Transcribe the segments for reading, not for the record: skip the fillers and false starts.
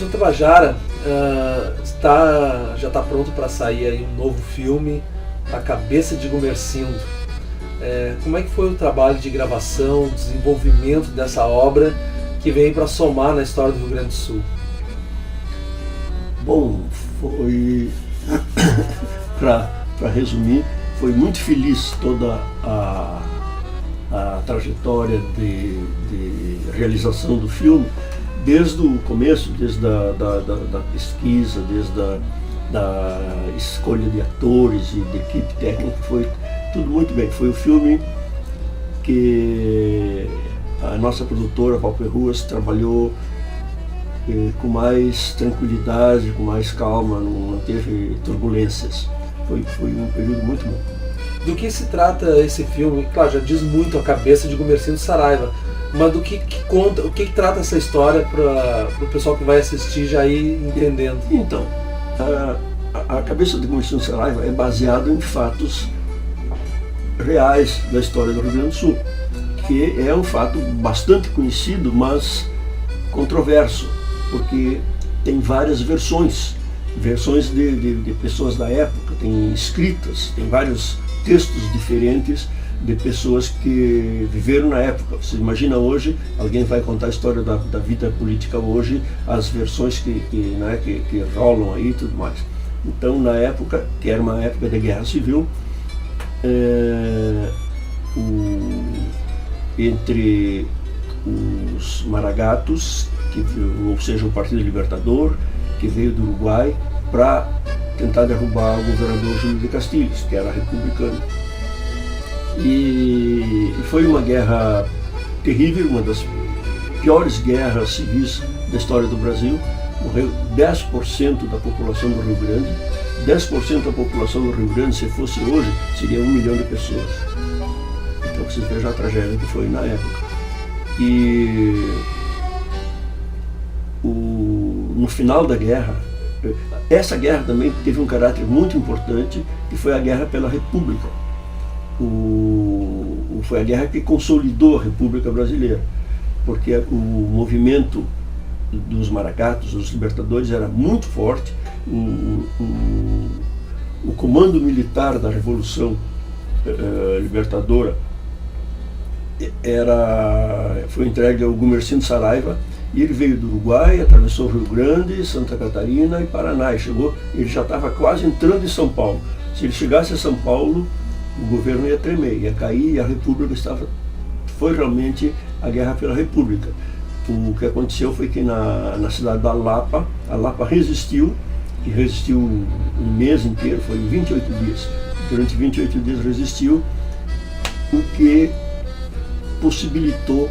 professor Tabajara, já está pronto para sair aí um novo filme, A Cabeça de Gumersindo. Como é que foi o trabalho de gravação, desenvolvimento dessa obra que vem para somar na história do Rio Grande do Sul? Bom, foi, para resumir, foi muito feliz toda a trajetória de realização do filme, desde o começo, desde da pesquisa, desde da escolha de atores e de equipe técnica, foi tudo muito bem. Foi o filme que a nossa produtora, Valper Ruas, trabalhou com mais tranquilidade, com mais calma, não teve turbulências. Foi um período muito bom. Do que se trata esse filme? Claro, já diz muito A Cabeça de Gumersindo Saraiva, mas do que conta, o que trata essa história para o pessoal que vai assistir já ir entendendo? Então, a Cabeça de Gumersindo Saraiva é baseada em fatos reais da história do Rio Grande do Sul, que é um fato bastante conhecido, mas controverso, porque tem várias versões de pessoas da época, tem escritas, tem vários textos diferentes de pessoas que viveram na época. Você imagina hoje, alguém vai contar a história da vida política hoje, as versões que rolam aí e tudo mais. Então, na época, que era uma época de guerra civil, entre os Maragatos, ou seja, o Partido Libertador, que veio do Uruguai para tentar derrubar o governador Júlio de Castilhos, que era republicano. E foi uma guerra terrível, uma das piores guerras civis da história do Brasil. Morreu 10% da população do Rio Grande. 10% da população do Rio Grande, se fosse hoje, seria 1 milhão de pessoas. Então vocês vejam a tragédia que foi na época. E no final da guerra, essa guerra também teve um caráter muito importante, que foi a guerra pela República. Foi a guerra que consolidou a República Brasileira, porque o movimento dos Maragatos, dos libertadores, era muito forte. O comando militar da Revolução Libertadora foi entregue ao Gumersindo Saraiva, e ele veio do Uruguai, atravessou o Rio Grande, Santa Catarina e Paraná, e ele já estava quase entrando em São Paulo. Se ele chegasse a São Paulo, o governo ia tremer, ia cair, e a República foi realmente a guerra pela República. O que aconteceu foi que na cidade da Lapa, a Lapa resistiu, e resistiu um mês inteiro, foi 28 dias. Durante 28 dias resistiu, o que possibilitou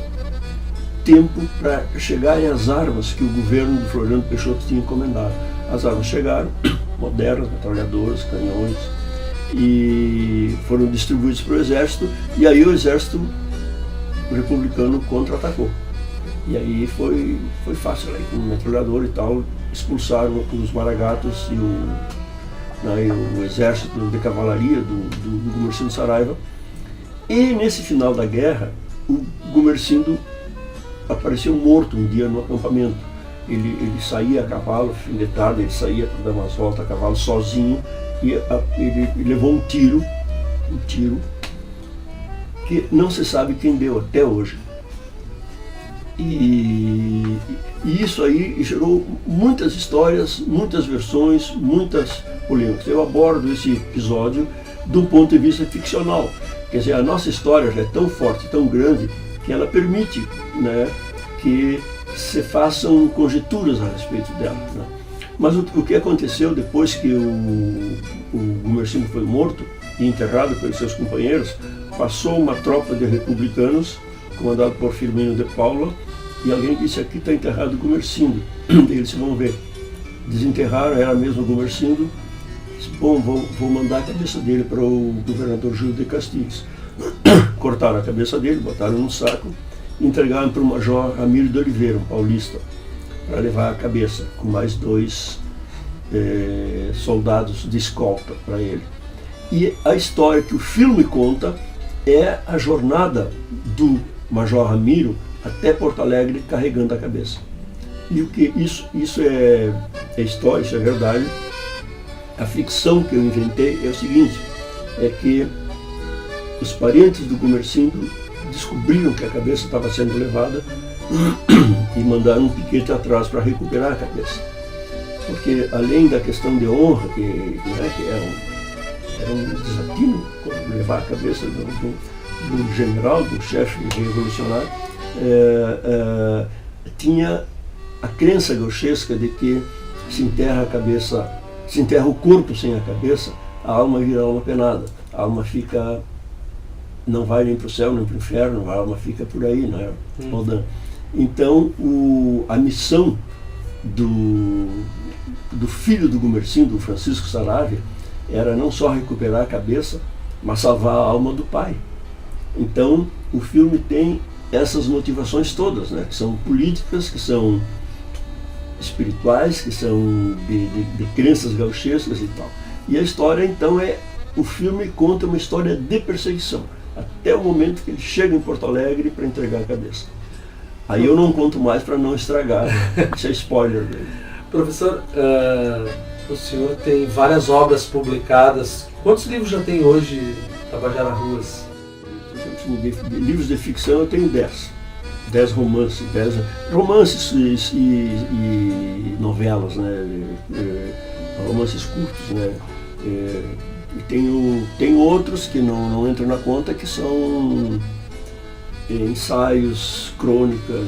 tempo para chegarem as armas que o governo do Floriano Peixoto tinha encomendado. As armas chegaram, modernas, metralhadoras, canhões, e foram distribuídos para o exército, e aí o exército republicano contra-atacou. E aí foi fácil, aí, com o metralhador e tal, expulsaram os Maragatos e o exército de cavalaria do Gumersindo Saraiva. E nesse final da guerra, o Gumersindo apareceu morto um dia no acampamento. Ele saía a cavalo, fim de tarde, ele saía para dar umas voltas a cavalo sozinho, e ele levou um tiro que não se sabe quem deu até hoje. E isso aí gerou muitas histórias, muitas versões, muitas polêmicas. Eu abordo esse episódio de um ponto de vista ficcional. Quer dizer, a nossa história já é tão forte, tão grande, que ela permite, né, que se façam conjecturas a respeito dela, né? Mas o que aconteceu depois que o Gumersindo foi morto e enterrado pelos seus companheiros, passou uma tropa de republicanos, comandado por Firmino de Paula, e alguém disse: aqui está enterrado o Gumersindo. Eles vão ver. Desenterraram, era mesmo o Gumersindo. Disse: bom, vou mandar a cabeça dele para o governador Júlio de Castilhos. Cortaram a cabeça dele, botaram num saco, entregaram para o major Ramiro de Oliveira, um paulista, para levar a cabeça, com mais 2 soldados de escolta para ele. E a história que o filme conta é a jornada do major Ramiro até Porto Alegre carregando a cabeça. E o que isso é história, isso é verdade. A ficção que eu inventei é o seguinte, é que os parentes do Gumersindo descobriram que a cabeça estava sendo levada e mandaram um piquete atrás para recuperar a cabeça. Porque além da questão de honra, que era um desatino levar a cabeça do general, do chefe revolucionário, tinha a crença gauchesca de que se enterra o corpo sem a cabeça, a alma vira alma penada. A alma não vai nem para o céu nem para o inferno, a alma fica por aí, não é? Então, a missão do filho do Gumersindo, do Francisco Saravia, era não só recuperar a cabeça, mas salvar a alma do pai. Então, o filme tem essas motivações todas, né? Que são políticas, que são espirituais, que são de crenças gauchescas e tal. E a história, então, o filme conta uma história de perseguição, até o momento que ele chega em Porto Alegre para entregar a cabeça. Aí eu não conto mais para não estragar, isso é spoiler dele. Professor, o senhor tem várias obras publicadas. Quantos livros já tem hoje, Tabajara Ruas? De livros de ficção eu tenho 10 romances, 10 romances e novelas, né? Romances curtos, né? E tenho outros que não entram na conta, que são ensaios, crônicas,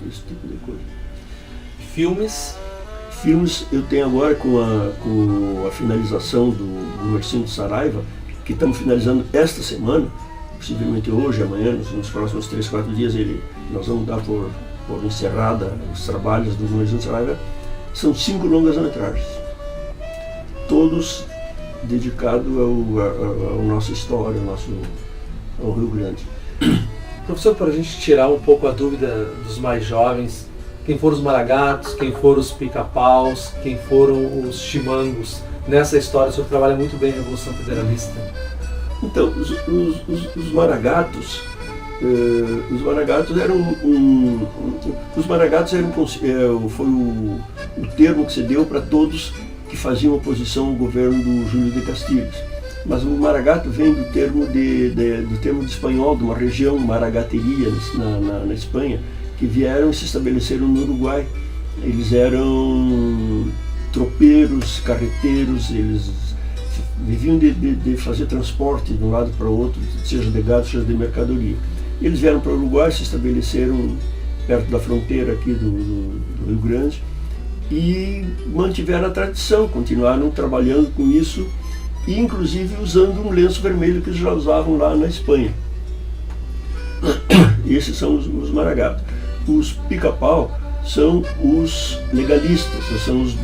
esse tipo de coisa. Filmes eu tenho agora com a finalização do Gumersindo Saraiva, que estamos finalizando esta semana, possivelmente hoje, amanhã, nos próximos 3, 4 dias, nós vamos dar por encerrada os trabalhos do Gumersindo Saraiva. São 5 longas-metragens, todos dedicados à nossa história, ao Rio Grande. Professor, para a gente tirar um pouco a dúvida dos mais jovens, quem foram os Maragatos, quem foram os Pica-Paus, quem foram os Chimangos? Nessa história, o senhor trabalha muito bem a Revolução Federalista. Então, os Maragatos foi o termo que se deu para todos que faziam oposição ao governo do Júlio de Castilhos. Mas o Maragato vem do termo do termo de espanhol, de uma região, Maragateria, na Espanha, que vieram e se estabeleceram no Uruguai. Eles eram tropeiros, carreteiros, eles viviam de fazer transporte de um lado para o outro, seja de gado, seja de mercadoria. Eles vieram para o Uruguai, se estabeleceram perto da fronteira aqui do Rio Grande e mantiveram a tradição, continuaram trabalhando com isso e inclusive usando um lenço vermelho que eles já usavam lá na Espanha. Esses são os Maragatos. Os Pica-Pau são os legalistas, são os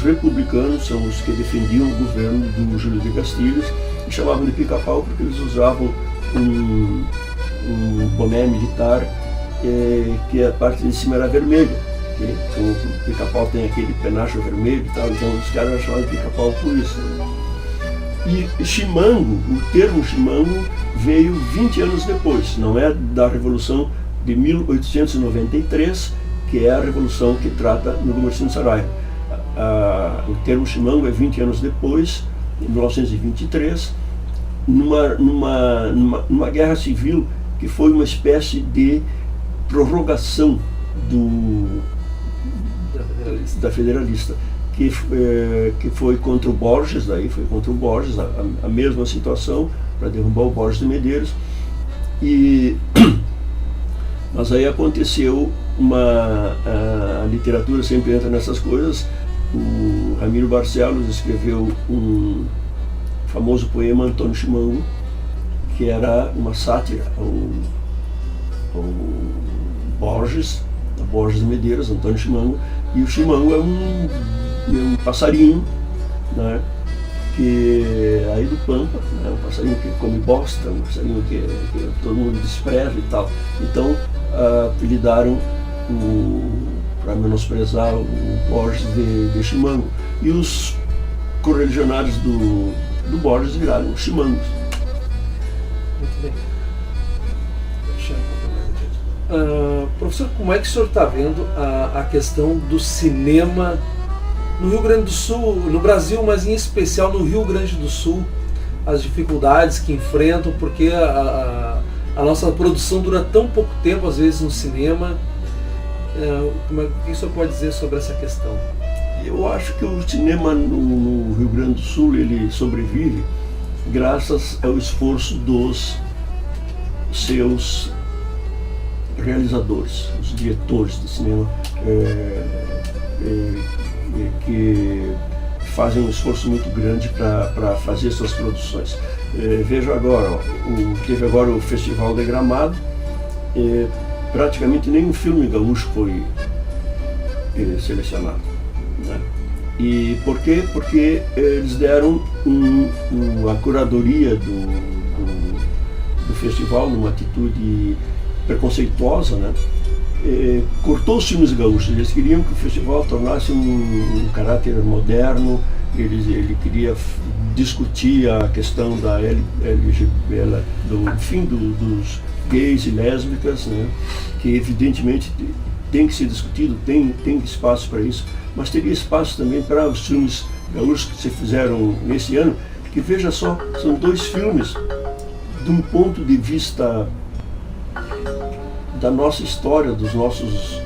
republicanos, são os que defendiam o governo do Júlio de Castilhos e chamavam de Pica-Pau porque eles usavam um boné militar que a parte de cima era vermelha. O Pica-Pau tem aquele penacho vermelho e tal, então os caras chamavam de Pica-Pau por isso. E Chimango, o termo Chimango veio 20 anos depois, não é da Revolução de 1893, que é a revolução que trata no Gumersindo Saraiva. O termo Chimango é 20 anos depois, em 1923, numa guerra civil que foi uma espécie de prorrogação da Federalista. Que foi contra o Borges, a mesma situação, para derrubar o Borges de Medeiros. Mas aí aconteceu a literatura sempre entra nessas coisas. O Ramiro Barcelos escreveu um famoso poema, Antônio Chimango, que era uma sátira ao Borges de Medeiros, Antônio Chimango. E o Chimango é um passarinho, né, que aí do Pampa, né, um passarinho que come bosta, um passarinho que todo mundo despreza e tal. Então apelidaram para menosprezar o Borges de Chimango. E os correligionários do Borges viraram Chimangos. Muito bem. Professor, como é que o senhor está vendo a questão do cinema no Rio Grande do Sul, no Brasil, mas em especial no Rio Grande do Sul, as dificuldades que enfrentam, porque a nossa produção dura tão pouco tempo, às vezes, no cinema. O que o senhor pode dizer sobre essa questão? Eu acho que o cinema no Rio Grande do Sul ele sobrevive graças ao esforço dos seus realizadores, os diretores de cinema, que fazem um esforço muito grande para fazer suas produções. Veja agora, teve agora o Festival de Gramado, praticamente nenhum filme gaúcho foi selecionado, né? E por quê? Porque eles deram a curadoria do festival numa atitude preconceituosa, né? Cortou os filmes gaúchos. Eles queriam que o festival tornasse um caráter moderno. Ele queria discutir a questão da LGBT, dos gays e lésbicas, né? Que evidentemente tem que ser discutido, tem espaço para isso, mas teria espaço também para os filmes gaúchos que se fizeram nesse ano, que veja só, são 2 filmes de um ponto de vista da nossa história, dos nossos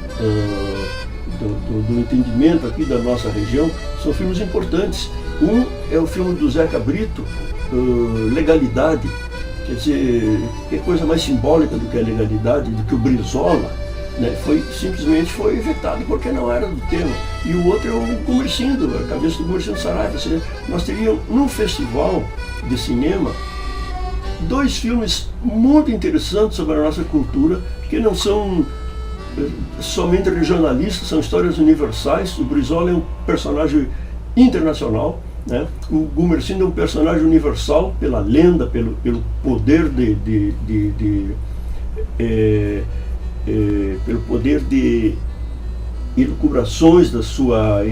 do entendimento aqui da nossa região, são filmes importantes. Um é o filme do Zeca Brito, Legalidade, quer dizer, que coisa mais simbólica do que a legalidade, do que o Brizola, né? Simplesmente foi vetado porque não era do tema. E o outro é o Gumersindo, a cabeça do Gumersindo Saraiva. Nós teríamos num festival de cinema 2 filmes muito interessantes sobre a nossa cultura, que não são somente regionalistas, são histórias universais. O Brizola é um personagem internacional, né? O Gumersindo é um personagem universal pela lenda, pelo poder pelo poder de elucubrações da sua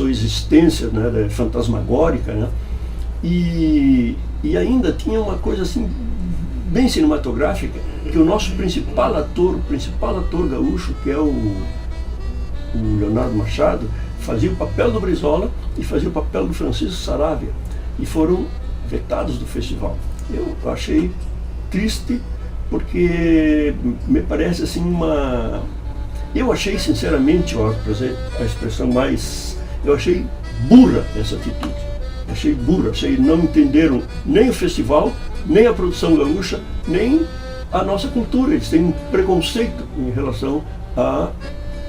existência, né, fantasmagórica, né? E ainda tinha uma coisa assim bem cinematográfica, que o nosso principal ator gaúcho, que é o Leonardo Machado, fazia o papel do Brizola e fazia o papel do Francisco Saravia, e foram vetados do festival. Eu achei triste, porque me parece assim eu achei sinceramente, a expressão mais, eu achei burra essa atitude. Achei não entenderam nem o festival, nem a produção gaúcha, nem a nossa cultura. Eles têm um preconceito em relação a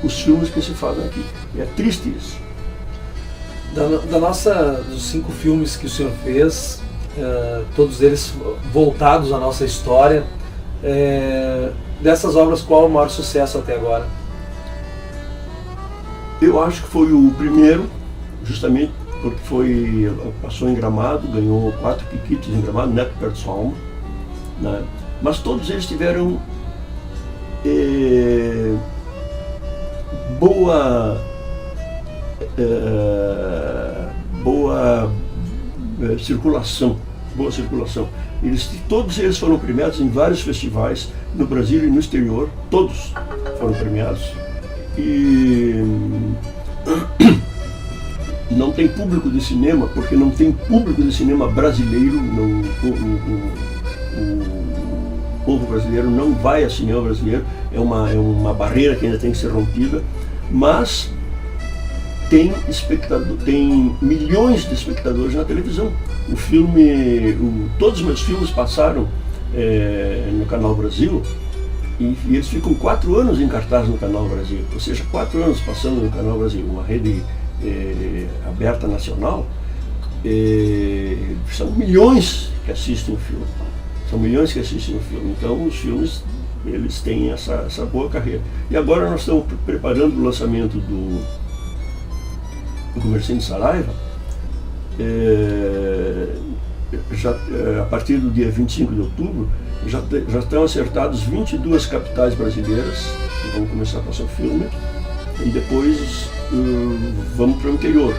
os filmes que se fazem aqui. É triste isso. Dos 5 filmes que o senhor fez, todos eles voltados à nossa história, dessas obras, qual é o maior sucesso até agora? Eu acho que foi o primeiro, justamente porque passou em Gramado, ganhou 4 piquitos em Gramado, Neto Pertzolm, né? Mas todos eles tiveram boa circulação. Todos eles foram premiados em vários festivais no Brasil e no exterior. Todos foram premiados. E não tem público de cinema, porque não tem público de cinema brasileiro. O povo brasileiro não vai a cinema brasileiro. É uma barreira que ainda tem que ser rompida. Mas tem milhões de espectadores na televisão. Todos os meus filmes passaram no Canal Brasil, e eles ficam 4 anos em cartaz no Canal Brasil, ou seja, 4 anos passando no Canal Brasil, uma rede aberta nacional. São milhões que assistem o filme. Então os filmes, eles têm essa boa carreira. E agora nós estamos preparando o lançamento do Gumersindo Saraiva. A partir do dia 25 de outubro, já estão acertados 22 capitais brasileiras que vão começar a passar o filme, e depois vamos para o interior,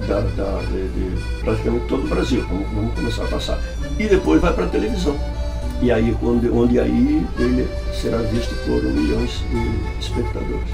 de praticamente todo o Brasil, vamos começar a passar. E depois vai para a televisão. E aí, onde aí ele será visto por milhões de espectadores.